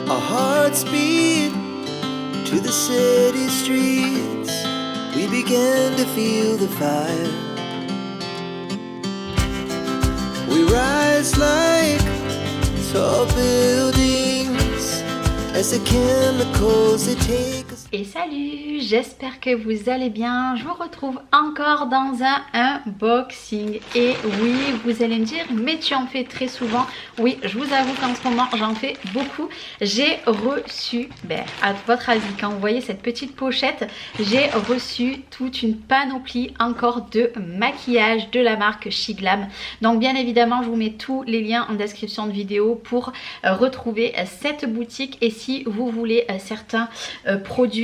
Our hearts beat to the city streets. We began to feel the fire. We rise like tall buildings as the chemicals they take us. Et salut, j'espère que vous allez bien. Je vous retrouve encore dans un unboxing. Et oui, vous allez me dire, mais tu en fais très souvent. Oui, je vous avoue qu'en ce moment, j'en fais beaucoup. J'ai reçu, à votre avis, quand vous voyez cette petite pochette, j'ai reçu toute une panoplie encore de maquillage de la marque Shiglam. Donc bien évidemment, je vous mets tous les liens en description de vidéo pour retrouver cette boutique. Et si vous voulez certains produits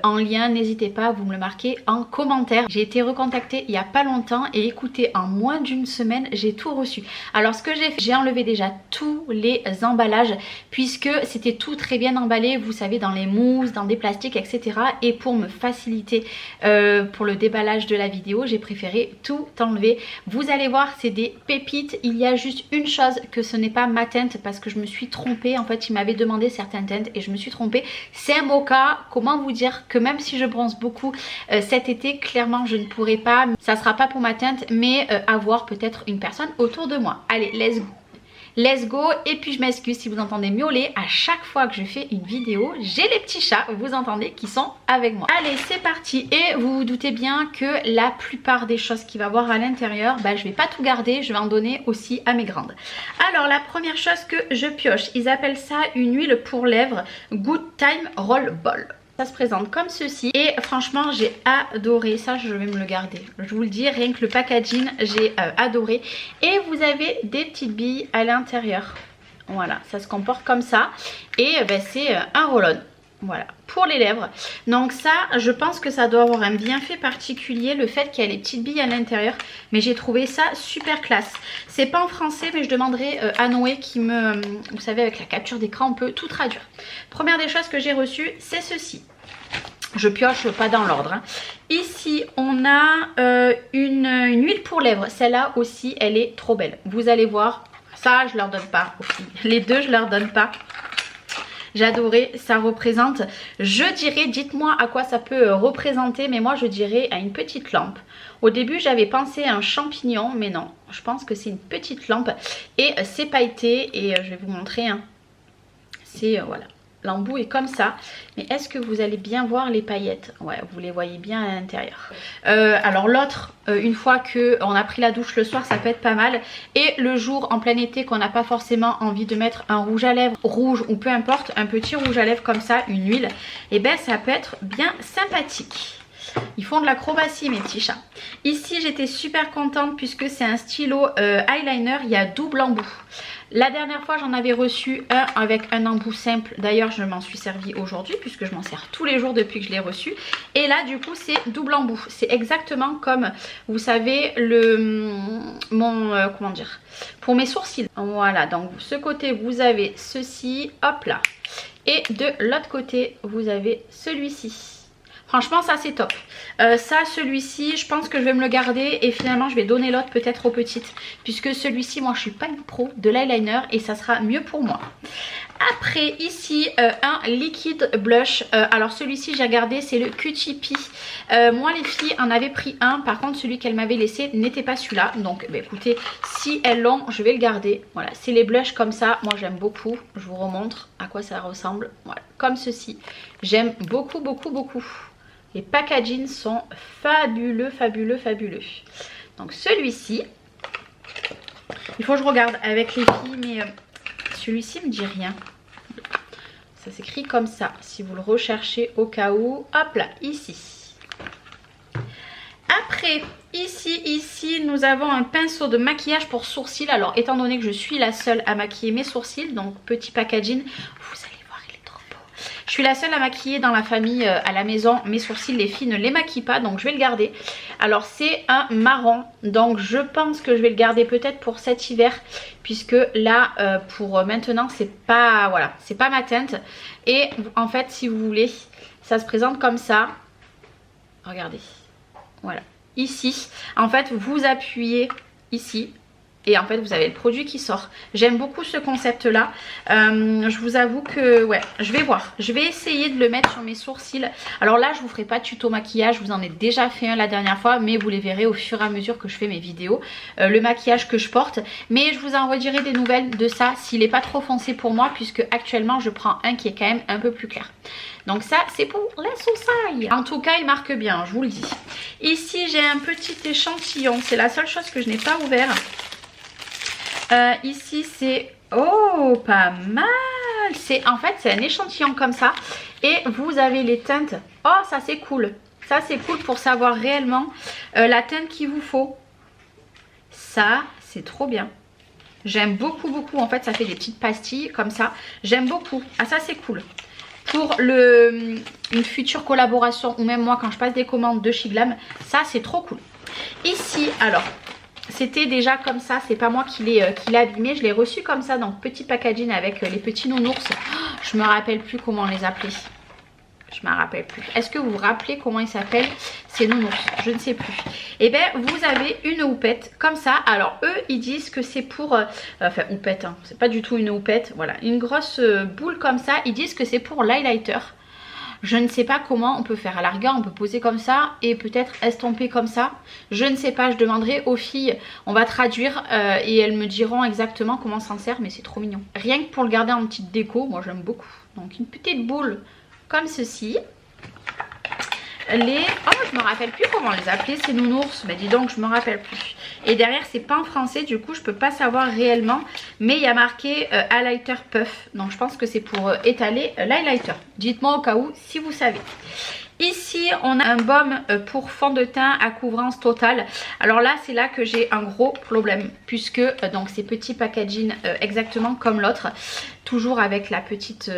en lien, n'hésitez pas à vous me le marquer en commentaire. J'ai été recontactée il n'y a pas longtemps et écoutez, en moins d'une semaine j'ai tout reçu. Alors ce que j'ai fait, j'ai enlevé déjà tous les emballages puisque c'était tout très bien emballé, vous savez, dans les mousses, dans des plastiques, etc. Et pour me faciliter pour le déballage de la vidéo, j'ai préféré tout enlever. Vous allez voir, c'est des pépites. Il y a juste une chose, que ce n'est pas ma teinte parce que je me suis trompée. En fait, il m'avait demandé certaines teintes et je me suis trompée. C'est un mocha. Comment vous dire que même si je bronze beaucoup cet été, clairement je ne pourrai pas, ça sera pas pour ma teinte, mais avoir peut-être une personne autour de moi. Allez, let's go. Et puis je m'excuse si vous entendez miauler à chaque fois que je fais une vidéo. J'ai les petits chats, vous entendez, qui sont avec moi. Allez, c'est parti. Et vous vous doutez bien que la plupart des choses qu'il va y avoir à l'intérieur, je vais pas tout garder, je vais en donner aussi à mes grandes. Alors la première chose que je pioche, ils appellent ça une huile pour lèvres Good Time Roll Ball. Ça se présente comme ceci et franchement j'ai adoré ça, je vais me le garder, je vous le dis, rien que le packaging j'ai adoré. Et vous avez des petites billes à l'intérieur, voilà, ça se comporte comme ça et c'est un roll-on, voilà, pour les lèvres. Donc ça, je pense que ça doit avoir un bienfait particulier, le fait qu'il y a les petites billes à l'intérieur, mais j'ai trouvé ça super classe. C'est pas en français, mais je demanderai à Noé qui me, vous savez, avec la capture d'écran on peut tout traduire. Première des choses que j'ai reçues, c'est ceci. Je pioche pas dans l'ordre, hein. Ici on a une huile pour lèvres, celle-là aussi elle est trop belle. Vous allez voir, ça je leur donne pas aux filles, les deux je leur donne pas. J'adorais, ça représente, je dirais, dites-moi à quoi ça peut représenter, mais moi je dirais à une petite lampe. Au début j'avais pensé à un champignon, mais non, je pense que c'est une petite lampe et c'est pailleté et je vais vous montrer, hein. C'est voilà. L'embout est comme ça, mais est-ce que vous allez bien voir les paillettes? Ouais, vous les voyez bien à l'intérieur. Alors l'autre, une fois qu'on a pris la douche le soir, ça peut être pas mal. Et le jour en plein été, qu'on n'a pas forcément envie de mettre un rouge à lèvres rouge ou peu importe, un petit rouge à lèvres comme ça, une huile, et ça peut être bien sympathique. Ils font de l'acrobatie mes petits chats. Ici j'étais super contente puisque c'est un stylo eyeliner, il y a double embout. La dernière fois j'en avais reçu un avec un embout simple. D'ailleurs je m'en suis servi aujourd'hui puisque je m'en sers tous les jours depuis que je l'ai reçu. Et là du coup c'est double embout. C'est exactement comme vous savez comment dire, pour mes sourcils. Voilà, donc ce côté vous avez ceci, hop là. Et de l'autre côté vous avez celui-ci. Franchement ça c'est top. Ça, celui-ci, je pense que je vais me le garder et finalement je vais donner l'autre peut-être aux petites. Puisque celui-ci, moi je suis pas une pro de l'eyeliner et ça sera mieux pour moi. Après ici un liquide blush. Alors celui-ci j'ai regardé, c'est le Cutie Pea. Moi les filles en avaient pris un. Par contre celui qu'elle m'avait laissé n'était pas celui-là. Donc écoutez, si elles l'ont, je vais le garder. Voilà, c'est les blushs comme ça. Moi j'aime beaucoup. Je vous remontre à quoi ça ressemble. Voilà, comme ceci. J'aime beaucoup beaucoup beaucoup. Les packagings sont fabuleux, fabuleux, fabuleux. Donc celui-ci, il faut que je regarde avec les filles, mais celui-ci me dit rien. Ça s'écrit comme ça, si vous le recherchez au cas où. Hop là, ici. Après, ici, nous avons un pinceau de maquillage pour sourcils. Alors, étant donné que je suis la seule à maquiller mes sourcils, donc petit packaging, vous allez. Je suis la seule à maquiller dans la famille à la maison. Mes sourcils, les filles ne les maquillent pas, donc je vais le garder. Alors c'est un marron, donc je pense que je vais le garder peut-être pour cet hiver. Puisque là, pour maintenant, c'est pas, voilà, c'est pas ma teinte. Et en fait, si vous voulez, ça se présente comme ça. Regardez, voilà, ici. En fait, vous appuyez ici. et en fait vous avez le produit qui sort. J'aime beaucoup ce concept là. Je vous avoue que ouais, je vais voir, je vais essayer de le mettre sur mes sourcils. Alors là je vous ferai pas de tuto maquillage, je vous en ai déjà fait un la dernière fois, mais vous les verrez au fur et à mesure que je fais mes vidéos, le maquillage que je porte. Mais je vous en redirai des nouvelles de ça s'il est pas trop foncé pour moi, puisque actuellement je prends un qui est quand même un peu plus clair. Donc ça c'est pour la sausaille. En tout cas il marque bien, je vous le dis. Ici j'ai un petit échantillon, c'est la seule chose que je n'ai pas ouvert. Ici c'est, oh pas mal, en fait c'est un échantillon comme ça et vous avez les teintes. Oh ça c'est cool, ça c'est cool pour savoir réellement la teinte qu'il vous faut. Ça c'est trop bien, j'aime beaucoup beaucoup. En fait ça fait des petites pastilles comme ça, j'aime beaucoup. Ah ça c'est cool pour une future collaboration, ou même moi quand je passe des commandes de chez Glam, ça c'est trop cool. Ici alors c'était déjà comme ça, c'est pas moi qui l'ai abîmé, je l'ai reçu comme ça, donc petit packaging avec les petits nounours. Je me rappelle plus comment on les appelait. Je me rappelle plus. Est-ce que vous vous rappelez comment ils s'appellent ces nounours? Je ne sais plus. Et bien vous avez une houppette comme ça. Alors eux ils disent que c'est pour enfin houppette hein, c'est pas du tout une houppette. Voilà, une grosse boule comme ça. Ils disent que c'est pour l'highlighter. Je ne sais pas comment on peut faire. À la rigueur, on peut poser comme ça et peut-être estomper comme ça. Je ne sais pas, je demanderai aux filles. On va traduire et elles me diront exactement comment s'en sert. Mais c'est trop mignon. Rien que pour le garder en petite déco, moi j'aime beaucoup. Donc une petite boule comme ceci. Oh, je me rappelle plus comment les appeler ces nounours. Bah dis donc, je me rappelle plus. Et derrière c'est pas en français, du coup je peux pas savoir réellement, mais il y a marqué highlighter puff, donc je pense que c'est pour étaler l'highlighter. Dites-moi au cas où si vous savez. Ici on a un baume pour fond de teint à couvrance totale. Alors là c'est là que j'ai un gros problème, puisque donc c'est petit packaging exactement comme l'autre, toujours avec la petite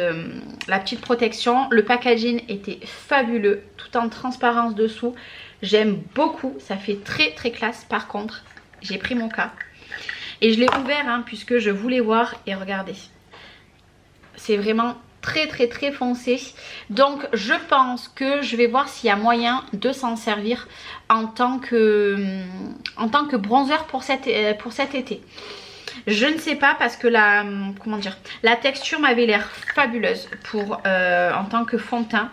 protection. Le packaging était fabuleux, tout en transparence dessous. J'aime beaucoup, ça fait très très classe. Par contre j'ai pris mon cas et je l'ai ouvert hein, puisque je voulais voir, et regardez, c'est vraiment très très très foncé. Donc je pense que je vais voir s'il y a moyen de s'en servir en tant que bronzer pour cet été. Je ne sais pas, parce que la texture m'avait l'air fabuleuse pour en tant que fond de teint.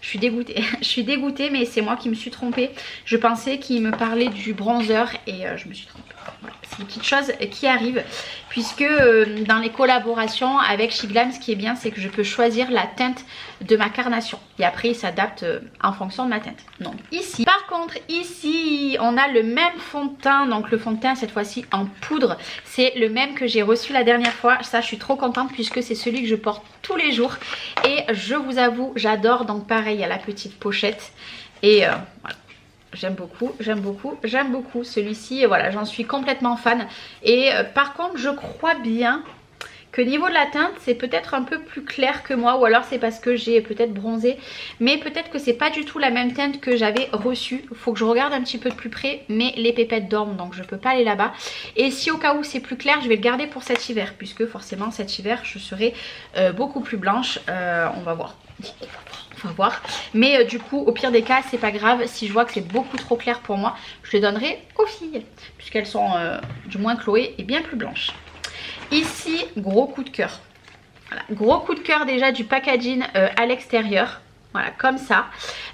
Je suis dégoûtée. Je suis dégoûtée, mais c'est moi qui me suis trompée. Je pensais qu'il me parlait du bronzer et je me suis trompée. Voilà, c'est des petites choses qui arrivent, puisque dans les collaborations avec chez Glam, ce qui est bien, c'est que je peux choisir la teinte de ma carnation et après il s'adapte en fonction de ma teinte. Donc ici, par contre ici on a le même fond de teint, donc le fond de teint cette fois-ci en poudre, c'est le même que j'ai reçu la dernière fois. Ça je suis trop contente puisque c'est celui que je porte tous les jours et je vous avoue j'adore. Donc pareil, il y a la petite pochette et voilà. J'aime beaucoup, j'aime beaucoup, j'aime beaucoup celui-ci. Voilà, j'en suis complètement fan. Et par contre, je crois bien que niveau de la teinte, c'est peut-être un peu plus clair que moi. Ou alors c'est parce que j'ai peut-être bronzé. Mais peut-être que c'est pas du tout la même teinte que j'avais reçue. Il faut que je regarde un petit peu de plus près. Mais les pépettes dorment, donc je peux pas aller là-bas. Et si au cas où c'est plus clair, je vais le garder pour cet hiver. Puisque forcément cet hiver, je serai beaucoup plus blanche. On va voir. On va voir, mais du coup au pire des cas c'est pas grave. Si je vois que c'est beaucoup trop clair pour moi, je les donnerai aux filles puisqu'elles sont du moins Chloé est bien plus blanche. Ici gros coup de cœur, voilà, gros coup de cœur déjà du packaging à l'extérieur, voilà comme ça.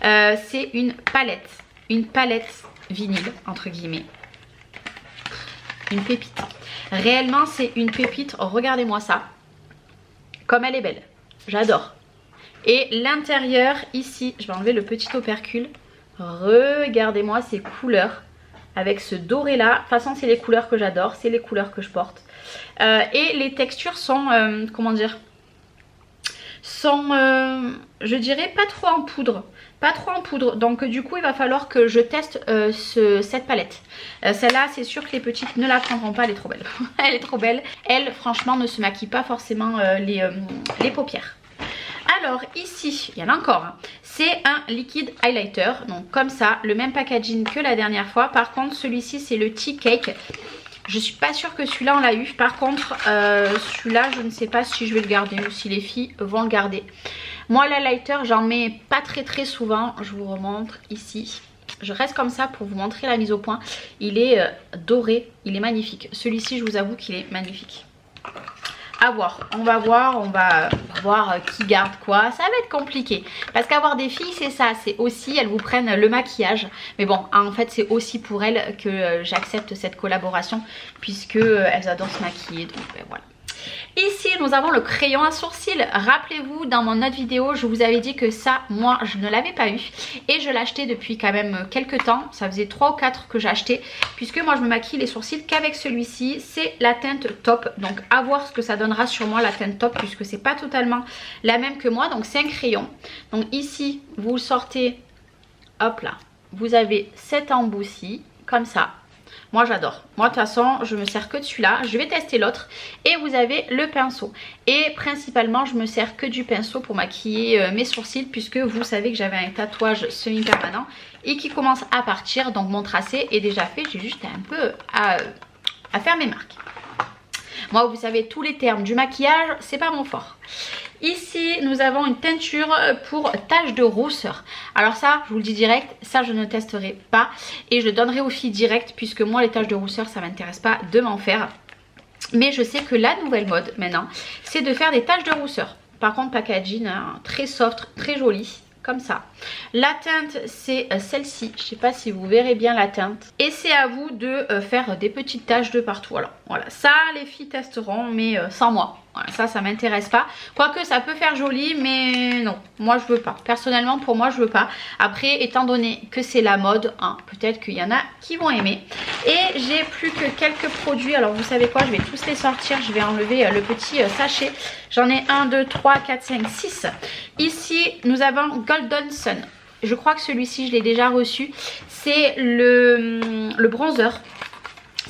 C'est une palette vinyle entre guillemets, une pépite. Réellement c'est une pépite, regardez-moi ça, comme elle est belle, j'adore. Et l'intérieur ici, je vais enlever le petit opercule. Regardez-moi ces couleurs avec ce doré là. De toute façon c'est les couleurs que j'adore, c'est les couleurs que je porte. Et les textures sont, comment dire, sont je dirais pas trop en poudre. Pas trop en poudre, donc du coup il va falloir que je teste cette palette. Celle-là c'est sûr que les petites ne la prendront pas, elle est trop belle. Elle est trop belle. Elle franchement ne se maquille pas forcément les paupières. Alors ici, il y en a encore, hein. C'est un liquide highlighter, donc comme ça, le même packaging que la dernière fois. Par contre celui-ci c'est le Tea Cake. Je suis pas sûre que celui-là on l'a eu. Par contre celui-là je ne sais pas si je vais le garder ou si les filles vont le garder. Moi l'highlighter j'en mets pas très souvent, je vous remontre ici. Je reste comme ça pour vous montrer la mise au point. Il est doré, il est magnifique. Celui-ci, je vous avoue qu'il est magnifique. À voir, on va voir qui garde quoi. Ça va être compliqué parce qu'avoir des filles c'est ça, c'est aussi elles vous prennent le maquillage. Mais bon, en fait c'est aussi pour elles que j'accepte cette collaboration puisque elles adorent se maquiller, donc ben, voilà. Ici nous avons le crayon à sourcils. Rappelez-vous, dans mon autre vidéo je vous avais dit que ça, moi je ne l'avais pas eu et je l'achetais depuis quand même quelques temps. Ça faisait 3 ou 4 que j'achetais, puisque moi je me maquille les sourcils qu'avec celui-ci. C'est la teinte Top, donc à voir ce que ça donnera sur moi la teinte Top, puisque c'est pas totalement la même que moi. Donc c'est un crayon, donc ici vous sortez, hop là, vous avez cet embout-ci comme ça. Moi j'adore, moi de toute façon je me sers que de celui-là, je vais tester l'autre. Et vous avez le pinceau, et principalement je me sers que du pinceau pour maquiller mes sourcils, puisque vous savez que j'avais un tatouage semi-permanent et qui commence à partir, donc mon tracé est déjà fait, j'ai juste un peu à faire mes marques. Moi vous savez, tous les termes du maquillage c'est pas mon fort. Ici nous avons une teinture pour taches de rousseur. Alors ça je vous le dis direct, ça je ne testerai pas et je le donnerai aux filles direct, puisque moi les taches de rousseur ça m'intéresse pas de m'en faire. Mais je sais que la nouvelle mode maintenant c'est de faire des taches de rousseur. Par contre packaging hein, très soft, très joli. Comme ça. La teinte c'est celle-ci, je sais pas si vous verrez bien la teinte. Et c'est à vous de faire des petites taches de partout. Alors voilà, ça les filles testeront mais sans moi. Voilà, ça m'intéresse pas. Quoique ça peut faire joli, mais non, moi je veux pas. Personnellement pour moi je veux pas. Après étant donné que c'est la mode, hein, peut-être qu'il y en a qui vont aimer. Et j'ai plus que quelques produits. Alors vous savez quoi, je vais tous les sortir. Je vais enlever le petit sachet. J'en ai 1, 2, 3, 4, 5, 6. Ici nous avons Golden Sun. Je crois que celui-ci je l'ai déjà reçu. C'est le bronzer.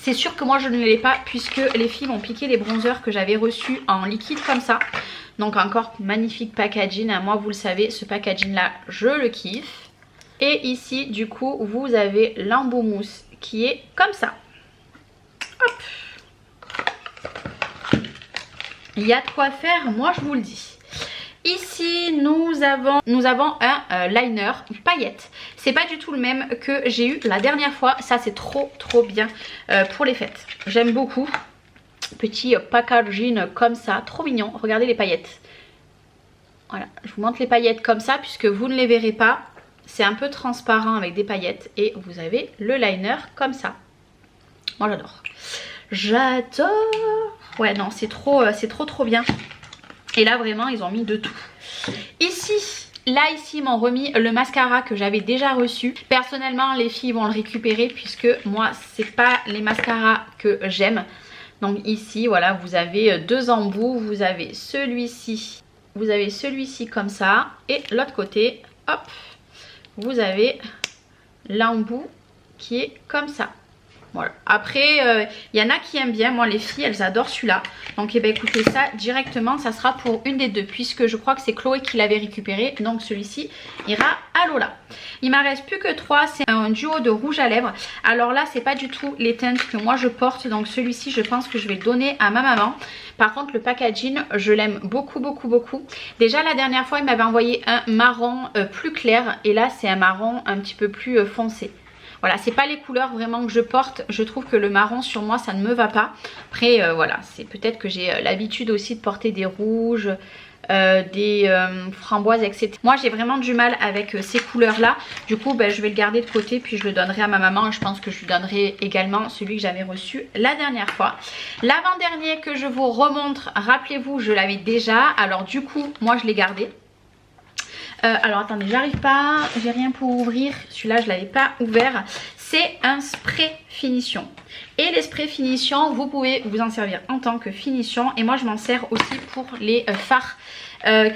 C'est sûr que moi je ne l'ai pas, puisque les filles m'ont piqué les bronzers que j'avais reçus en liquide comme ça. Donc encore magnifique packaging. Moi vous le savez, ce packaging là je le kiffe. Et ici du coup vous avez l'embout mousse qui est comme ça. Hop. Il y a de quoi faire, moi je vous le dis. Ici nous avons un liner paillettes. C'est pas du tout le même que j'ai eu la dernière fois. Ça c'est trop bien pour les fêtes. J'aime beaucoup. Petit packaging comme ça, trop mignon. Regardez les paillettes. Voilà, je vous montre les paillettes comme ça puisque vous ne les verrez pas. C'est un peu transparent avec des paillettes et vous avez le liner comme ça. Moi j'adore. J'adore. Ouais non, c'est trop bien. Et là vraiment ils ont mis de tout. Ici ils m'ont remis le mascara que j'avais déjà reçu. Personnellement les filles vont le récupérer puisque moi c'est pas les mascaras que j'aime. Donc ici voilà, vous avez 2 embouts. Vous avez celui-ci comme ça. Et l'autre côté, hop, vous avez l'embout qui est comme ça. Voilà. Après il y en a qui aiment bien, moi les filles elles adorent celui-là. Donc eh ben, écoutez, ça directement ça sera pour une des deux, puisque je crois que c'est Chloé qui l'avait récupéré. Donc celui-ci ira à Lola. Il m'en reste plus que 3, c'est un duo de rouge à lèvres. Alors là c'est pas du tout les teintes que moi je porte, donc celui-ci je pense que je vais le donner à ma maman. Par contre le packaging je l'aime beaucoup. Déjà la dernière fois il m'avait envoyé un marron plus clair, et là c'est un marron un petit peu plus foncé. Voilà, c'est pas les couleurs vraiment que je porte. Je trouve que le marron sur moi ça ne me va pas. Après voilà, c'est peut-être que j'ai l'habitude aussi de porter des rouges, des framboises, etc. Moi j'ai vraiment du mal avec ces couleurs là. Du coup ben, je vais le garder de côté, puis je le donnerai à ma maman. Et je pense que je lui donnerai également celui que j'avais reçu la dernière fois. L'avant-dernier que je vous remontre, rappelez-vous je l'avais déjà. Alors du coup moi je l'ai gardé. Alors attendez, j'arrive pas, j'ai rien pour ouvrir. Celui-là je l'avais pas ouvert. C'est un spray finition. Et les sprays finition, vous pouvez vous en servir en tant que finition. Et moi je m'en sers aussi pour les fards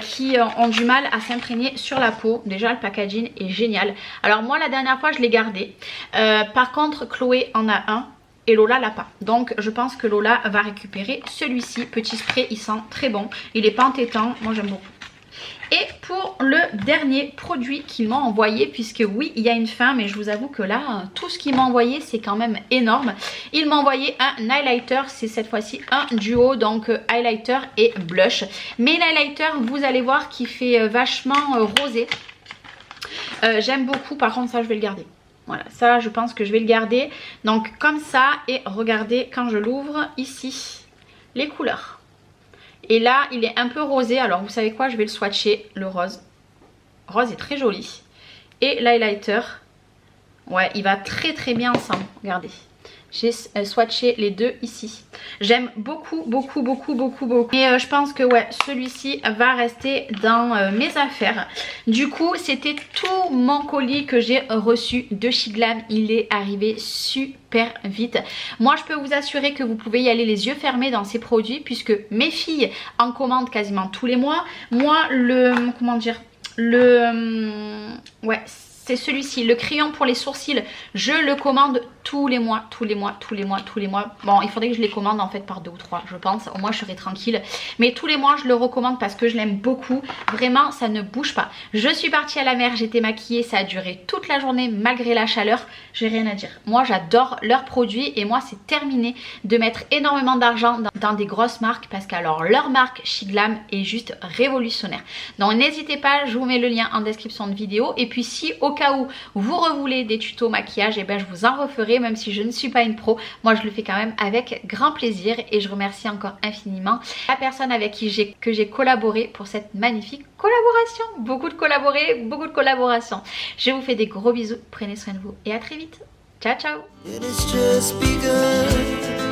qui ont du mal à s'imprégner sur la peau. Déjà le packaging est génial. Alors moi la dernière fois je l'ai gardé. Par contre Chloé en a un et Lola l'a pas. Donc je pense que Lola va récupérer celui-ci. Petit spray, il sent très bon. Il est pas entêtant, moi j'aime beaucoup. Et pour le dernier produit qu'ils m'ont envoyé, puisque oui il y a une fin, mais je vous avoue que là tout ce qu'ils m'ont envoyé c'est quand même énorme. Ils m'ont envoyé un highlighter, c'est cette fois-ci un duo, donc highlighter et blush. Mais l'highlighter vous allez voir qu'il fait vachement rosé. J'aime beaucoup, par contre ça je vais le garder. Voilà, ça je pense que je vais le garder. Donc comme ça, et regardez quand je l'ouvre ici, les couleurs. Et là, il est un peu rosé. Alors vous savez quoi, je vais le swatcher, le rose. Rose est très joli. Et l'highlighter, ouais, il va très très bien ensemble. Regardez. J'ai swatché les deux ici. J'aime beaucoup, beaucoup, beaucoup, beaucoup, beaucoup. Et je pense que ouais, celui-ci va rester dans mes affaires. Du coup, c'était tout mon colis que j'ai reçu de chez Glam. Il est arrivé super vite. Moi, je peux vous assurer que vous pouvez y aller les yeux fermés dans ces produits puisque mes filles en commandent quasiment tous les mois. Moi, comment dire, ouais, c'est celui-ci, le crayon pour les sourcils. Je le commande tous les mois, tous les mois, tous les mois, tous les mois. Bon, il faudrait que je les commande en fait par 2 ou 3, je pense. Au moins, je serai tranquille. Mais tous les mois, je le recommande parce que je l'aime beaucoup. Vraiment, ça ne bouge pas. Je suis partie à la mer, j'étais maquillée. Ça a duré toute la journée malgré la chaleur. J'ai rien à dire. Moi, j'adore leurs produits et moi, c'est terminé de mettre énormément d'argent dans des grosses marques parce qu'alors, leur marque chez Glam est juste révolutionnaire. Donc, n'hésitez pas, je vous mets le lien en description de vidéo. Et puis, si au cas où vous revoulez des tutos maquillage, et ben je vous en referai même si je ne suis pas une pro. Moi je le fais quand même avec grand plaisir et je remercie encore infiniment la personne avec qui j'ai collaboré pour cette magnifique collaboration. Beaucoup de collaborations. Je vous fais des gros bisous, prenez soin de vous et à très vite. Ciao ciao. It has just begun.